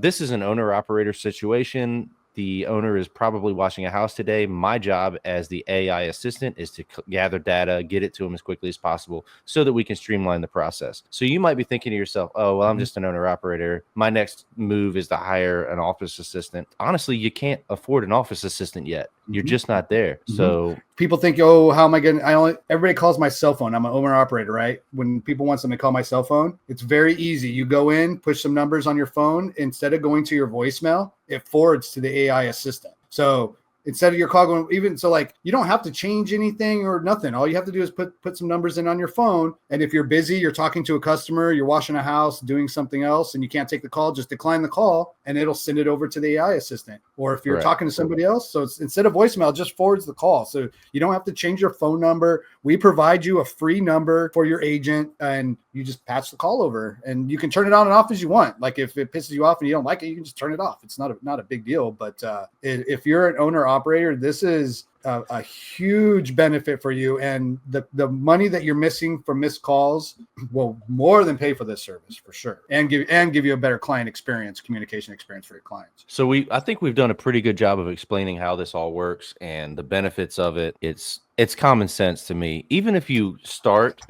This is an owner operator situation. The owner is probably washing a house today. My job as the AI assistant is to gather data, get it to him as quickly as possible so that we can streamline the process. So you might be thinking to yourself, oh, well, I'm just an owner operator. My next move is to hire an office assistant. Honestly, you can't afford an office assistant yet. You're just not there. So people think, oh, how am I going to, everybody calls my cell phone. I'm an owner operator, right? When people want something to call my cell phone, it's very easy. You go in, push some numbers on your phone. Instead of going to your voicemail, it forwards to the AI assistant. So instead of your call going, you don't have to change anything or nothing. All you have to do is put some numbers in on your phone. And if you're busy, you're talking to a customer, you're washing a house, doing something else, and you can't take the call, just decline the call and it'll send it over to the AI assistant. Or if you're talking to somebody else, so it's, instead of voicemail, it just forwards the call. So you don't have to change your phone number. We provide you a free number for your agent and you just patch the call over, and you can turn it on and off as you want. Like if it pisses you off and you don't like it, you can just turn it off. It's not a big deal. But if you're an owner operator, this is a huge benefit for you, and the money that you're missing from missed calls will more than pay for this service for sure, and give you a better client experience, communication experience for your clients. So I think we've done a pretty good job of explaining how this all works and the benefits of it. It's common sense to me. Even if you start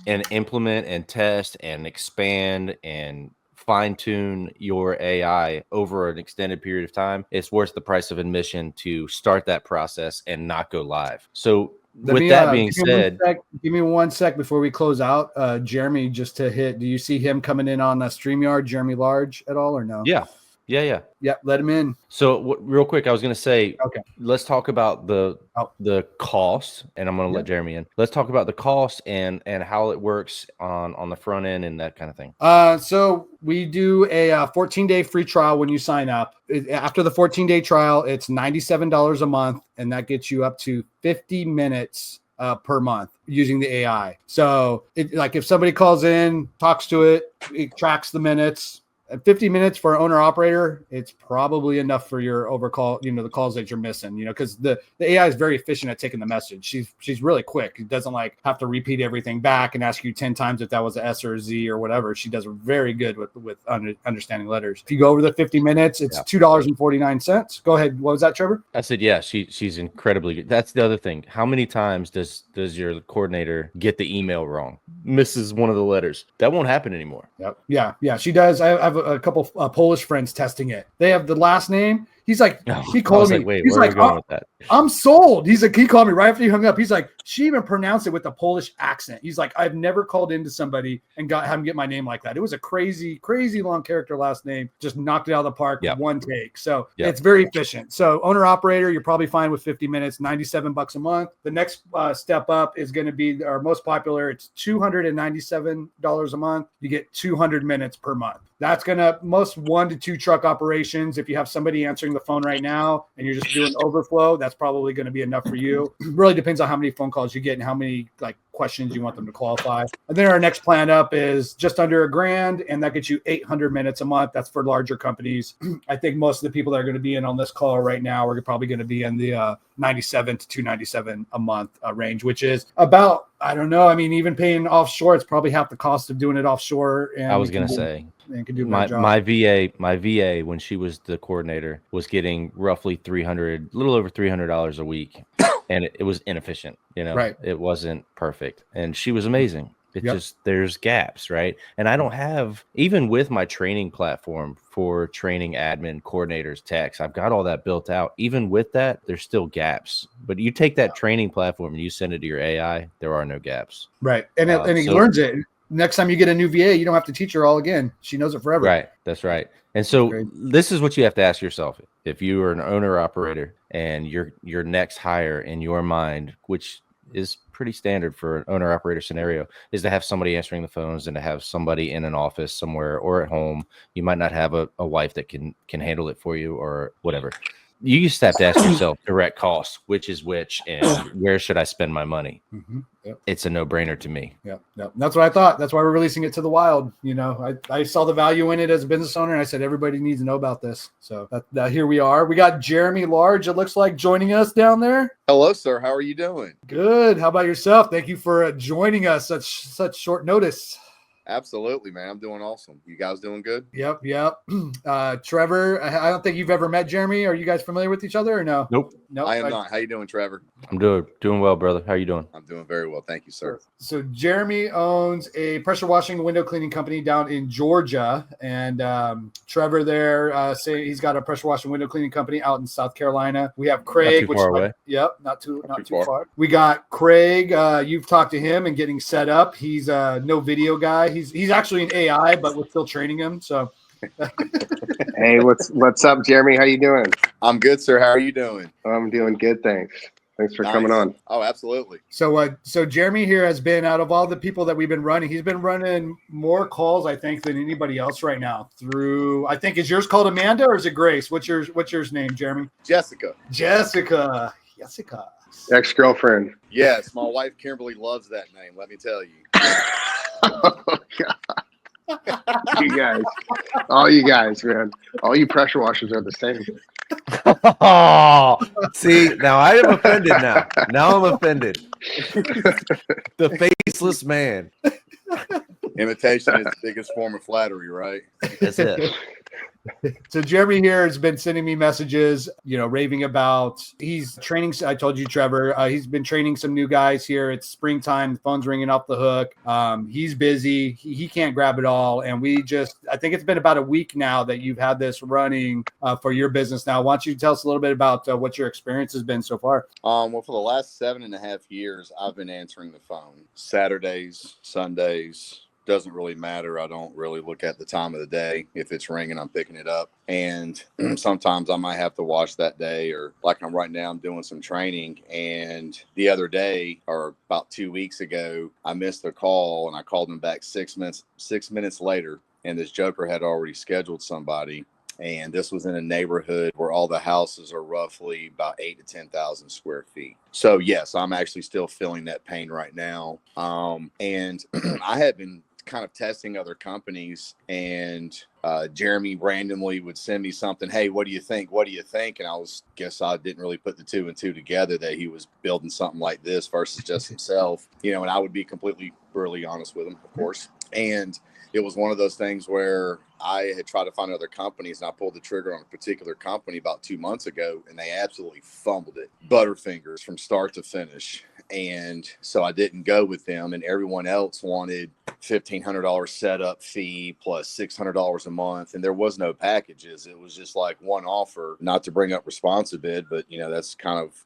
and implement and test and expand and fine-tune your AI over an extended period of time, it's worth the price of admission to start that process and not go live. So with that being said, give me 1 sec before we close out. Jeremy, just to hit, do you see him coming in on StreamYard, Jeremy Large at all or no? Yeah. Let him in. So real quick, I was going to say, let's talk about the cost, and I'm going to let Jeremy in. Let's talk about the cost and how it works on the front end and that kind of thing. So we do a 14-day free trial when you sign up. After the 14-day trial, it's $97 a month, and that gets you up to 50 minutes per month using the AI. So if somebody calls in, talks to it, it tracks the minutes. At 50 minutes for an owner operator, it's probably enough for your overcall, the calls that you're missing, because the AI is very efficient at taking the message. She's really quick. It doesn't have to repeat everything back and ask you 10 times if that was an S or a Z or whatever. She does very good with understanding letters. If you go over the 50 minutes, it's $2.49. Go ahead. What was that, Trevor? I said, yeah, she's incredibly good. That's the other thing. How many times does your coordinator get the email wrong? Misses one of the letters. That won't happen anymore. Yep. Yeah. She does. I have a couple Polish friends testing it. They have the last name. He's like, he called me. Wait, he's where are we going with that? I'm sold. He's like, he called me right after he hung up. He's like, she even pronounced it with a Polish accent. He's like, I've never called into somebody and had him get my name like that. It was a crazy, crazy long character last name. Just knocked it out of the park with one take. So it's very efficient. So owner operator, you're probably fine with 50 minutes, $97 a month. The next step up is going to be our most popular. It's $297 a month. You get 200 minutes per month. That's going to most 1 to 2 truck operations. If you have somebody answering the phone right now and you're just doing overflow, that's probably going to be enough for you. It really depends on how many phone calls you get and how many questions you want them to qualify. And then our next plan up is just under $1,000, and that gets you 800 minutes a month. That's for larger companies. I think most of the people that are going to be in on this call right now are probably going to be in the 97 to 297 a month range, which is about, I don't know. I mean, even paying offshore, it's probably half the cost of doing it offshore. And I was going to say, my VA, when she was the coordinator, was getting roughly $300, a little over $300 a week. and it was inefficient. Right. It wasn't perfect, and she was amazing. It Yep. just, there's gaps, right? And I don't have, even with my training platform for training admin coordinators, techs, I've got all that built out. Even with that, there's still gaps. But you take that training platform and you send it to your AI, there are no gaps. Right. And he So- learns it. Next time you get a new VA, you don't have to teach her all again. She knows it forever. Right. That's right. And so Great. this is what you have to ask yourself. If you are an owner operator and your next hire in your mind, which is pretty standard for an owner operator scenario, is to have somebody answering the phones and to have somebody in an office somewhere or at home. You might not have a wife that can handle it for you or whatever. You just have to ask yourself direct costs, which is which, and where should I spend my money? Mm-hmm. Yep. It's a no-brainer to me. Yep. That's what I thought. That's why we're releasing it to the wild. I saw the value in it as a business owner, and I said everybody needs to know about this. So here we are. We got Jeremy Large, it looks like, joining us down there. Hello, sir. How are you doing? Good. How about yourself? Thank you for joining us such short notice. Absolutely, man. I'm doing awesome. You guys doing good? Yep. Trevor, I don't think you've ever met Jeremy. Are you guys familiar with each other or no? Nope. I am not. How you doing, Trevor? I'm doing well, brother. How you doing? I'm doing very well. Thank you, sir. So Jeremy owns a pressure washing and window cleaning company down in Georgia, and Trevor there say he's got a pressure washing window cleaning company out in South Carolina. We have Craig, Not too far away. Yep, not too far. We got Craig. You've talked to him and getting set up. He's a no video guy. He's actually an AI, but we're still training him. So. Hey, what's up, Jeremy? How you doing? I'm good, sir. How are you doing? I'm doing good, thanks. Thanks for Nice. coming on. Oh, absolutely. So Jeremy here has been, out of all the people that we've been running, he's been running more calls, I think, than anybody else right now. Through, I think, is yours called Amanda or is it Grace? What's yours name, Jeremy? Jessica. Ex-girlfriend. Yes, my wife Kimberly loves that name. Let me tell you. Oh, God. All you guys, man. All you pressure washers are the same. Oh, see, now I am offended now. Now I'm offended. The faceless man. Imitation is the biggest form of flattery, right? That's it. So Jeremy here has been sending me messages, raving about he's training. I told you, Trevor, he's been training some new guys here. It's springtime. The phone's ringing off the hook. He's busy. He can't grab it all. And I think it's been about a week now that you've had this running for your business now. Why don't you tell us a little bit about what your experience has been so far? Well, for the last 7.5 years, I've been answering the phone Saturdays, Sundays. Doesn't really matter. I don't really look at the time of the day. If it's ringing, I'm picking it up. And sometimes I might have to watch that day, or like I'm right now, I'm doing some training. And the other day, or about 2 weeks ago, I missed a call and I called them back 6 minutes later. And this joker had already scheduled somebody. And this was in a neighborhood where all the houses are roughly about 8,000 to 10,000 square feet. So yes, I'm actually still feeling that pain right now. And I had been kind of testing other companies, and Jeremy randomly would send me something. Hey, what do you think? And I didn't really put the two and two together that he was building something like this versus just himself, and I would be completely brutally honest with him, of course. And it was one of those things where I had tried to find other companies, and I pulled the trigger on a particular company about 2 months ago, and they absolutely fumbled it. Butterfingers from start to finish. And so I didn't go with them, and everyone else wanted $1,500 setup fee plus $600 a month. And there was no packages. It was just like one offer, not to bring up Responsibid, but that's kind of,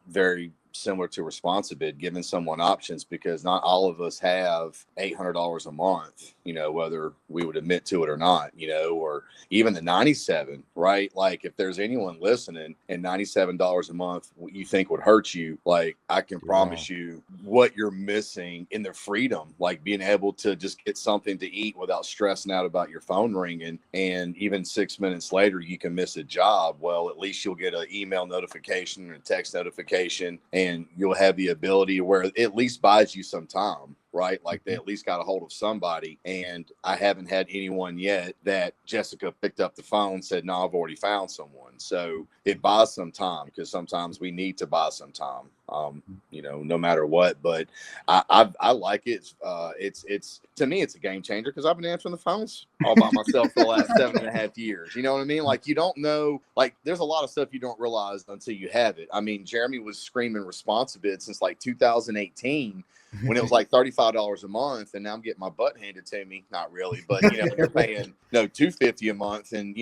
very similar to Responsibid, giving someone options, because not all of us have $800 a month, whether we would admit to it or not, or even the 97, right? Like, if there's anyone listening and $97 a month you think would hurt you, like, I can promise you what you're missing in the freedom, like being able to just get something to eat without stressing out about your phone ringing. And even 6 minutes later, you can miss a job. Well, at least you'll get an email notification or a text notification, and you'll have the ability where it at least buys you some time, right? Like, they at least got a hold of somebody. And I haven't had anyone yet that Jessica picked up the phone, said, no, I've already found someone. So it buys some time, because sometimes we need to buy some time. no matter what. But I like it. It's to me, it's a game changer because I've been answering the phones all by myself for the last 7.5 years. You know what I mean? Like, you don't know, like, there's a lot of stuff you don't realize until you have it. I mean, Jeremy was screaming responsive since like 2018 when it was like $35 a month, and now I'm getting my butt handed to me. Not really, but you're paying $250 a month, and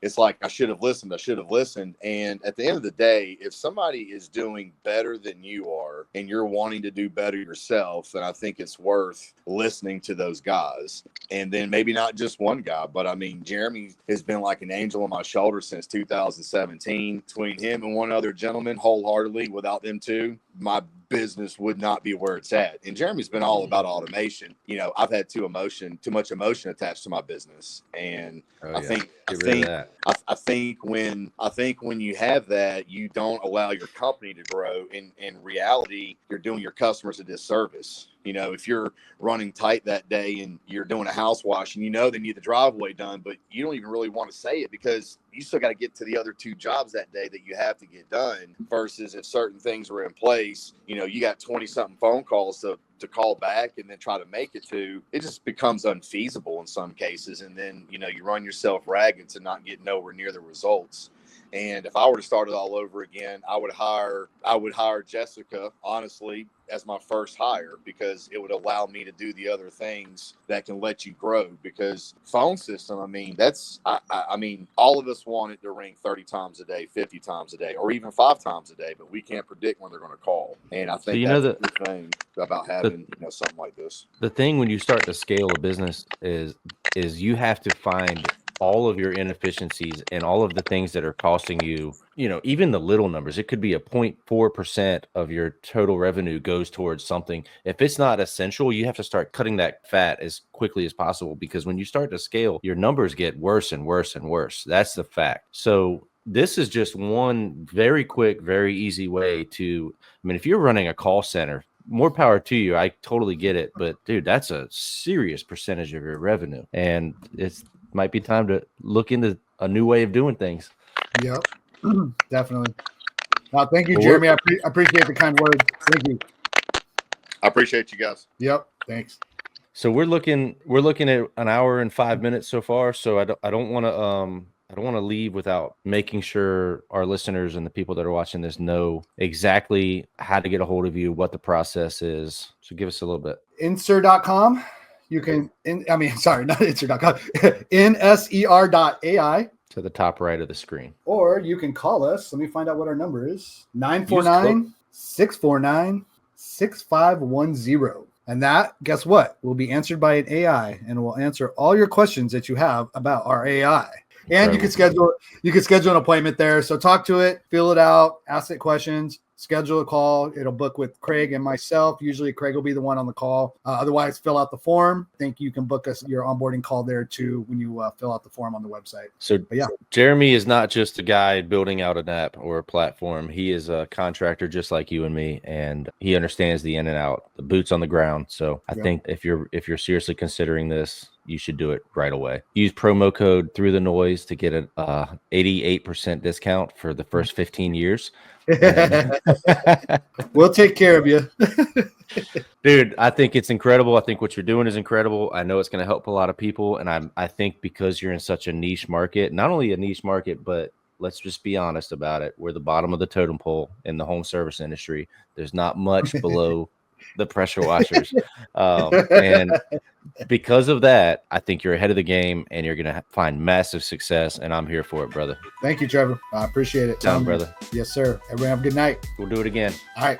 it's like, I should have listened. And at the end of the day, if somebody is doing better than you are and you're wanting to do better yourself, then I think it's worth listening to those guys. And then maybe not just one guy, but I mean, Jeremy has been like an angel on my shoulder since 2017. Between him and one other gentleman, wholeheartedly, without them two, my business would not be where it's at. And Jeremy's been all about automation. I've had too much emotion attached to my business. And I think when you have that, you don't allow your company to grow. In reality, you're doing your customers a disservice. If you're running tight that day and you're doing a house wash and they need the driveway done, but you don't even really want to say it because you still got to get to the other two jobs that day that you have to get done, versus if certain things were in place, you got 20 something phone calls to call back and then try to make it to, it just becomes unfeasible in some cases. And then, you run yourself ragged to not get nowhere near the results. And if I were to start it all over again, I would hire Jessica, honestly, as my first hire, because it would allow me to do the other things that can let you grow. Because phone system, I mean, I mean, all of us want it to ring 30 times a day, 50 times a day, or even 5 times a day, but we can't predict when they're going to call. And I think that's the thing about having something like this. The thing when you start to scale a business is you have to find all of your inefficiencies and all of the things that are costing you, even the little numbers. It could be a 0.4% of your total revenue goes towards something. If it's not essential, you have to start cutting that fat as quickly as possible, because when you start to scale, your numbers get worse and worse and worse. That's the fact. So this is just one very quick, very easy way to, if you're running a call center, more power to you. I totally get it. But dude, that's a serious percentage of your revenue. And it's might be time to look into a new way of doing things. Yep, definitely. Thank you, Jeremy. I appreciate the kind words. Thank you. I appreciate you guys. Yep, thanks. So we're looking at an hour and 5 minutes so far. So I don't want to leave without making sure our listeners and the people that are watching this know exactly how to get a hold of you, what the process is. So give us a little bit. Inser.com. You can, not Inser.com, NSER.ai. To the top right of the screen. Or you can call us. Let me find out what our number is. 949-649-6510. And that, guess what, will be answered by an AI, and will answer all your questions that you have about our AI. And you can schedule an appointment there. So talk to it, fill it out, ask it questions, schedule a call. It'll book with Craig and myself. Usually Craig will be the one on the call. Otherwise, fill out the form. I think you can book us your onboarding call there too when you fill out the form on the website. So yeah, Jeremy is not just a guy building out an app or a platform. He is a contractor just like you and me, and he understands the in and out, the boots on the ground. So I think if you're seriously considering this, you should do it right away. Use promo code Through the Noise to get an 88% discount for the first 15 years. We'll take care of you. Dude, I think it's incredible. I think what you're doing is incredible. I know it's going to help a lot of people. And I think because you're in such a niche market, not only a niche market, but let's just be honest about it. We're the bottom of the totem pole in the home service industry. There's not much below the pressure washers. And because of that, I think you're ahead of the game and you're going to find massive success. And I'm here for it, brother. Thank you, Trevor. I appreciate it. Down, brother. Yes, sir. Everyone have a good night. We'll do it again. All right.